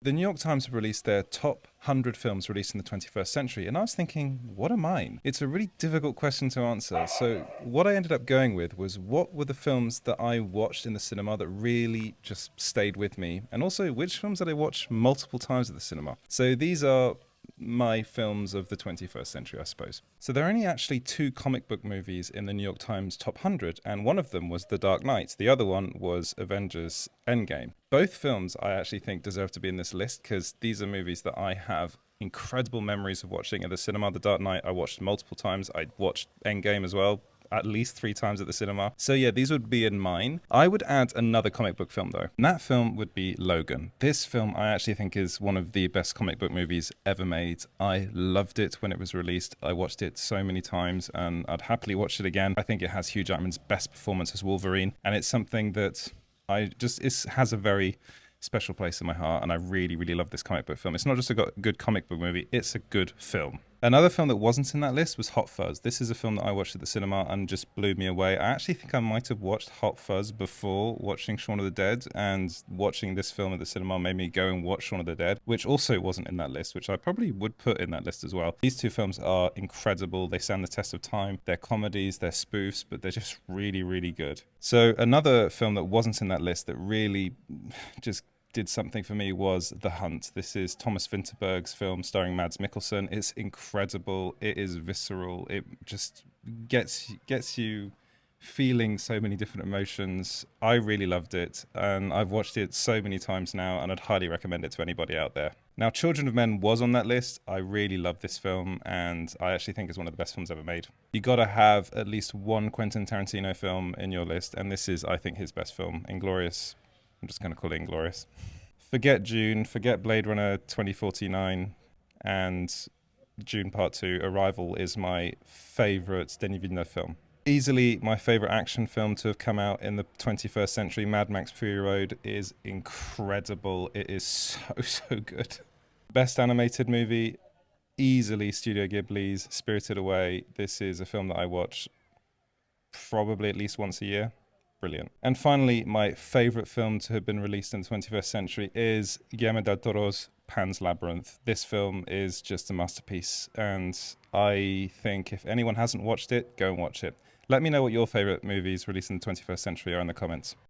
The New York Times have released their top 100 films released in the 21st century, and I was thinking, what are mine? It's a really difficult question to answer. So, what I ended up going with was what were the films that I watched in the cinema that really just stayed with me, and also which films did I watch multiple times at the cinema. So, these are my films of the 21st century, I suppose. So there are only actually two comic book movies in the New York Times top 100, and one of them was The Dark Knight. The other one was Avengers Endgame. Both films I actually think deserve to be in this list because these are movies that I have incredible memories of watching at the cinema. The Dark Knight I watched multiple times. I watched Endgame as well, at least 3 times at the cinema. So yeah, these would be in mine. I would add another comic book film though. And that film would be Logan. This film I actually think is one of the best comic book movies ever made. I loved it when it was released. I watched it so many times and I'd happily watch it again. I think it has Hugh Jackman's best performance as Wolverine, and it's something that it has a very special place in my heart, and I really, really love this comic book film. It's not just a good comic book movie, it's a good film. Another film that wasn't in that list was Hot Fuzz. This is a film that I watched at the cinema and just blew me away. I actually think I might have watched Hot Fuzz before watching Shaun of the Dead, and watching this film at the cinema made me go and watch Shaun of the Dead, which also wasn't in that list, which I probably would put in that list as well. These two films are incredible. They stand the test of time. They're comedies, they're spoofs, but they're just really, really good. So another film that wasn't in that list that really just did something for me was The Hunt. This is Thomas Vinterberg's film starring Mads Mikkelsen. It's incredible. It is visceral. It just gets you feeling so many different emotions. I really loved it, and I've watched it so many times now, and I'd highly recommend it to anybody out there. Now, Children of Men was on that list. I really love this film, and I actually think it's one of the best films ever made. You gotta have at least one Quentin Tarantino film in your list, and this is, I think, his best film, Inglourious. I'm just going to call it Inglourious. Forget Dune, forget Blade Runner 2049, and Dune Part 2, Arrival is my favourite Denis Villeneuve film. Easily my favourite action film to have come out in the 21st century. Mad Max Fury Road is incredible. It is so good. Best animated movie, easily Studio Ghibli's Spirited Away. This is a film that I watch probably at least once a year. Brilliant. And finally, my favorite film to have been released in the 21st century is Guillermo del Toro's Pan's Labyrinth. This film is just a masterpiece, and I think if anyone hasn't watched it, go and watch it. Let me know what your favorite movies released in the 21st century are in the comments.